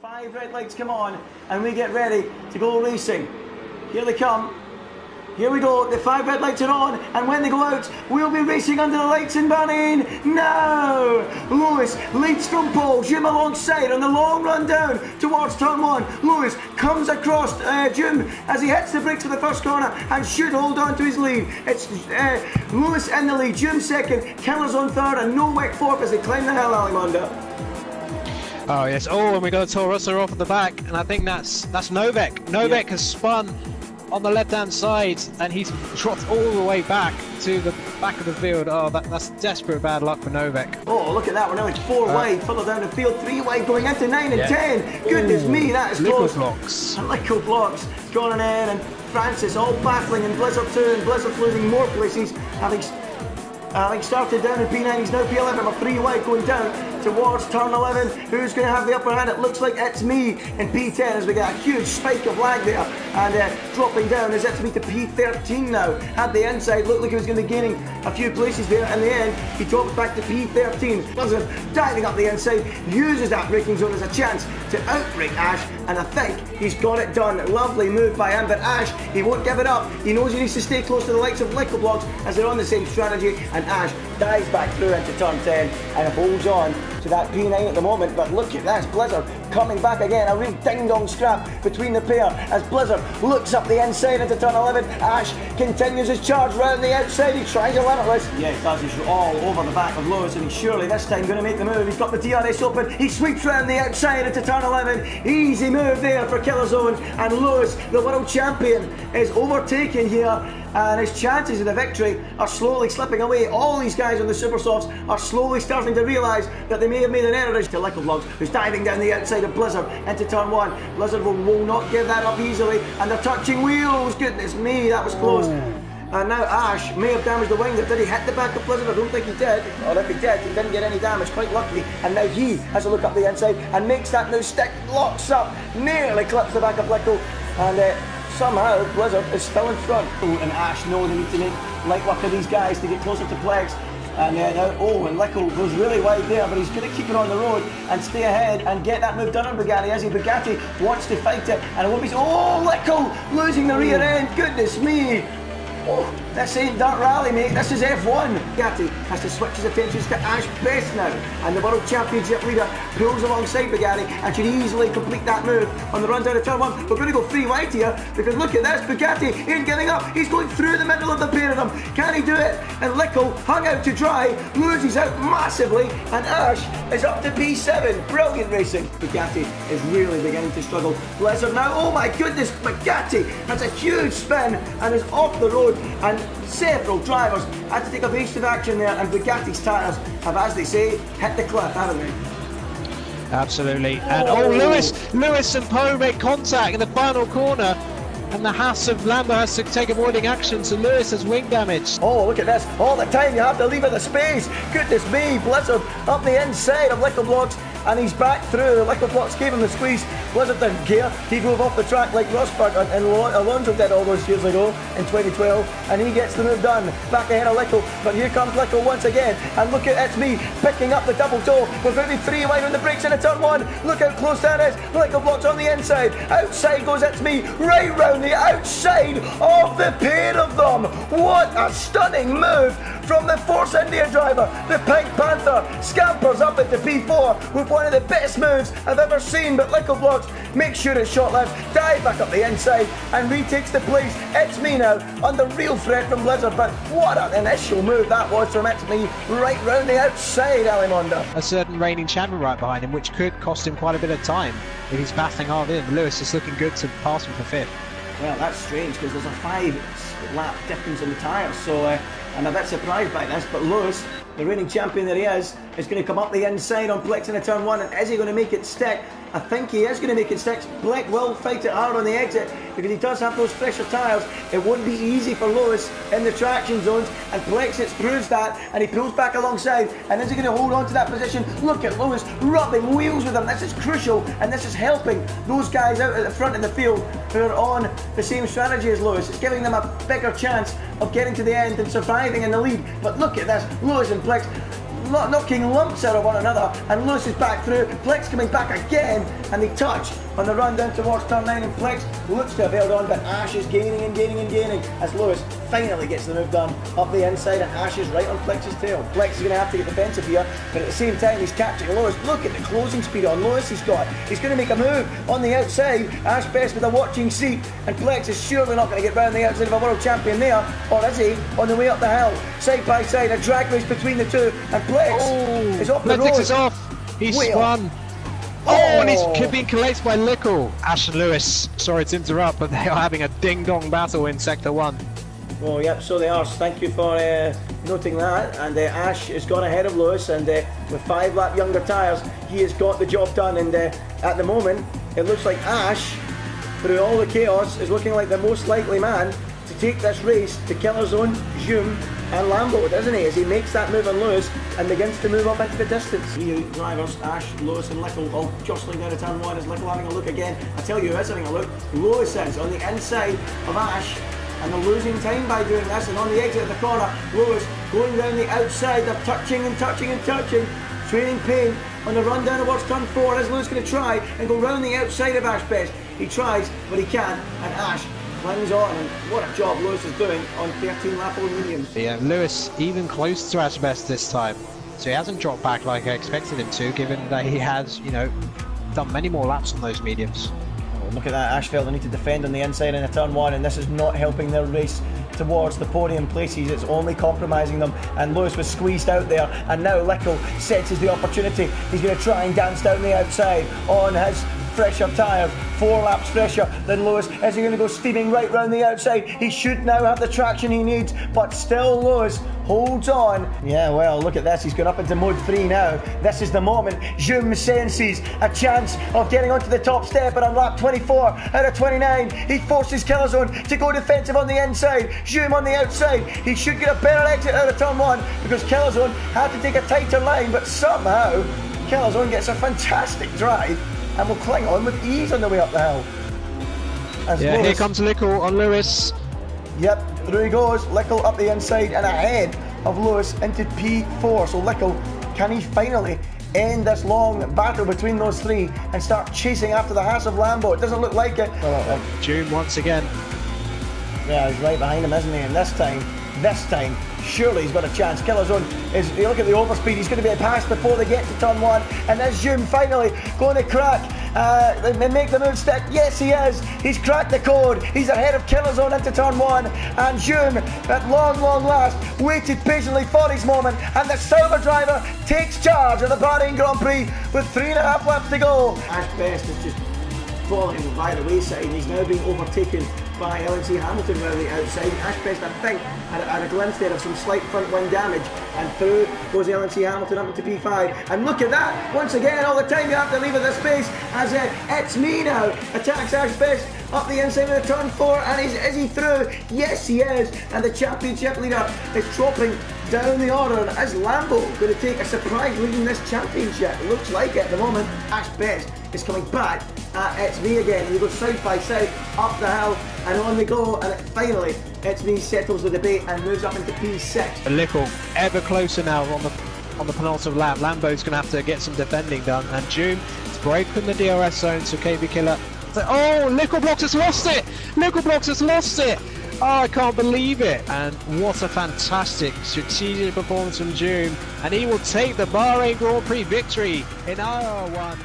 5 red lights come on and we get ready to go racing. Here they come. Here we go, the 5 red lights are on, and when they go out, we'll be racing under the lights in Bahrain. No! Lewis leads from pole, Jim alongside on the long run down towards turn 1. Lewis comes across Jim as he hits the brakes for the first corner and should hold on to his lead. It's Lewis in the lead, Jim second, Keller's on third, and Novak fourth as they climb the hill, Alimanda. Oh yes, oh, and we got a Toro Rosso off at the back, and I think that's Novak. Novak has spun on the left-hand side, and he's dropped all the way back to the back of the field. Oh, that's desperate bad luck for Novak. Oh, look at that. We're now 4 wide, further down the field, 3 wide, going into 9 and 10. Goodness me, that is close. Little blocks going in, and Francis all battling in Blizzard 2, and Blizzard's losing more places, having started down in P9. He's now P11, a 3 wide going down towards turn 11. Who's going to have the upper hand? It looks like it's me in P10 as we get a huge spike of lag there, and dropping down as it's me to P13 now. Had the inside, looked like he was going to be gaining a few places there. In the end, he drops back to P13. Blizzard diving up the inside, uses that braking zone as a chance to outbrake Ash, and I think he's got it done. Lovely move by him, but Ash, he won't give it up. He knows he needs to stay close to the likes of Liquid Blocks as they're on the same strategy, and Ash dives back through into turn 10 and holds on to that P9 at the moment. But look at this, Blizzard coming back again, a real ding-dong scrap between the pair as Blizzard looks up the inside into turn 11. Ash continues his charge round the outside. He tries a limitless. Yeah, he does. He's all over the back of Lewis, and he's surely this time going to make the move. He's got the DRS open. He sweeps round the outside into turn 11. Easy move there for Killer Zone, and Lewis, the world champion, is overtaken here, and his chances of the victory are slowly slipping away. All these guys on the Super Softs are slowly starting to realise that they may have made an error. To Liquid Vlogs, who's diving down the outside of Blizzard into turn 1. Blizzard will not give that up easily, and they're touching wheels. Goodness me, that was close. And now Ash may have damaged the wing. Did he hit the back of Blizzard? I don't think he did. Or if he did, he didn't get any damage, quite luckily. And now he has a look up the inside and makes that new stick, locks up, nearly clips the back of Lico, and somehow Blizzard is still in front. And Ash know they need to make light work of these guys to get closer to Plex. And now, and Lico goes really wide there, but he's going to keep it on the road and stay ahead and get that move done on Bugatti, as Bugatti wants to fight it. And it won't be so. Oh, Lico losing the rear end. Goodness me. Oh, this ain't dirt rally, mate. This is F1. Bugatti has to switch his attentions to Ash Best now, and the World Championship leader pulls alongside Bugatti and should easily complete that move on the run down to turn 1. We're going to go 3 wide here, because look at this. Bugatti ain't giving up. He's going through the middle of the pair of them. Can he do it? And Lico, hung out to dry, loses out massively, and Ash is up to P7. Brilliant racing. Bugatti is really beginning to struggle. Blizzard now. Oh my goodness, Bugatti has a huge spin and is off the road, and several drivers had to take evasive action there, and Bugatti's tyres have, as they say, hit the cliff, haven't they? Absolutely. And Lewis and Poe make contact in the final corner, and the Haas of Lambo has to take avoiding action, so Lewis has wing damage. Oh, look at this. All the time you have to leave it the space. Goodness me, Blizzard up the inside of Liquid Blocks, and he's back through. The Liquid Blocks gave him the squeeze. Blizzard didn't care. He drove off the track like Rosberg and Alonso did all those years ago in 2012, and he gets the move done. Back ahead of Lico, but here comes Lico once again, and look at it's me picking up the double toe. We're going to be 3 wide on the brakes in a turn 1. Look how close that is. Liquid Blocks on the inside. Outside goes it's me, right round the outside of the pair of them. What a stunning move from the Force India driver. The Pink Panther scampers up into P4 with one of the best moves I've ever seen, but Liquid Blocks makes sure it's short-lived, dive back up the inside and retakes the place. It's me now under real threat from Blizzard, but what an initial move that was from It's Me right round the outside, Alimonda. A certain reigning champion right behind him, which could cost him quite a bit of time if he's battling hard in. Lewis is looking good to pass him for 5th. Well, that's strange, because there's a 5-lap difference in the tyres, so I'm a bit surprised by this, but Lewis, the reigning champion that he is going to come up the inside on Plex in a turn 1, and is he going to make it stick? I think he is going to make it stick. Black will fight it hard on the exit because he does have those fresher tyres. It wouldn't be easy for Lewis in the traction zones, and Plexit proves that, and he pulls back alongside. And is he going to hold on to that position? Look at Lewis rubbing wheels with him. This is crucial, and this is helping those guys out at the front in the field who are on the same strategy as Lewis. It's giving them a bigger chance of getting to the end and surviving in the lead. But look at this, Lewis and Plex knocking lumps out of one another, and Lewis is back through. Plex coming back again, and they touch on the run down towards turn 9, and Plex looks to have held on, but Ash is gaining and gaining and gaining as Lewis finally gets the move done up the inside, and Ash is right on Plex's tail. Plex is going to have to get defensive here, but at the same time he's catching Lewis. Look at the closing speed on Lewis he's got. He's going to make a move on the outside. Ash Best with a watching seat, and Plex is surely not going to get round the outside of a world champion there, or is he? On the way up the hill, side by side, a drag race between the two, and Plex is off the road. Plex is off. He's spun. And he's being collected by Lickle. Ash and Lewis, sorry to interrupt, but they are having a ding-dong battle in Sector 1. Oh, yep, so they are. Thank you for noting that. And Ash has gone ahead of Lewis, and with 5 lap younger tyres, he has got the job done. And at the moment, it looks like Ash, through all the chaos, is looking like the most likely man to take this race to Killer Zone, Zoom, and Lambo, doesn't he? As he makes that move on Lewis and begins to move up into the distance. 3 drivers, Ash, Lewis and Lickle, all jostling down to turn 1. Is Lickle having a look again? I tell you who is having a look. Lewis is on the inside of Ash, and they're losing time by doing this. And on the exit of the corner, Lewis going round the outside. They're touching and touching and touching. Training pain on the run down towards turn 4. Is Lewis going to try and go round the outside of Ash Best? He tries, but he can't, and Ash climbs on, and what a job Lewis is doing on 13 lap old mediums. Yeah, Lewis even close to Ash Best this time, so he hasn't dropped back like I expected him to, given that he has, you know, done many more laps on those mediums. Oh, look at that, Ash felt they need to defend on the inside in a turn 1, and this is not helping their race towards the podium places. It's only compromising them, and Lewis was squeezed out there, and now Lickle senses the opportunity. He's going to try and dance down the outside on his fresher tyres, 4 laps fresher than Lewis. Is he going to go steaming right round the outside? He should now have the traction he needs, but still Lewis holds on. Yeah, well, look at this. He's gone up into mode 3 now. This is the moment. Zoom senses a chance of getting onto the top step, but on lap 24 out of 29, he forces Killer Zone to go defensive on the inside. Zoom on the outside. He should get a better exit out of turn 1 because Killer Zone had to take a tighter line, but somehow Killer Zone gets a fantastic drive and will cling on with ease on the way up the hill. Yeah, Lewis, here comes Lickle on Lewis. Yep, through he goes. Lickle up the inside and ahead of Lewis into P4. So Lickle, can he finally end this long battle between those 3 and start chasing after the Haas of Lambo? It doesn't look like it. June once again. Yeah, he's right behind him, isn't he? And this time, surely he's got a chance. Killer Zone is, you look at the overspeed, he's going to be passed before they get to turn 1. And is Zoom finally going to crack? They make the move stick. Yes, he is. He's cracked the code. He's ahead of Killer Zone into turn 1. And Zoom, at long last, waited patiently for his moment. And the silver driver takes charge of the Bahrain Grand Prix with 3.5 laps to go. Ash Best is just falling by the wayside. He's now being overtaken by LNC Hamilton around the outside. Ash Best, I think, had a glimpse there of some slight front wing damage, and through goes LNC Hamilton up into P5. And look at that, once again, all the time you have to leave at this space, as It's Me now attacks Ash Best up the inside of the turn 4, and is he through? Yes, he is, and the championship leader is dropping down the order. And is Lambo going to take a surprise lead in this championship? It looks like it at the moment. Ash Best is coming back at It's Me again, and he goes side by side up the hill, and on they go, and finally It's Me settles the debate and moves up into P6. Lickle ever closer now on the penultimate lap. Lambo's going to have to get some defending done, and June is breaking the DRS zone, so KB Killer. Oh, Lickle Blocks has lost it! Lickle Blocks has lost it! Oh, I can't believe it! And what a fantastic strategic performance from June, and he will take the Bahrain Grand Prix victory in ILR1.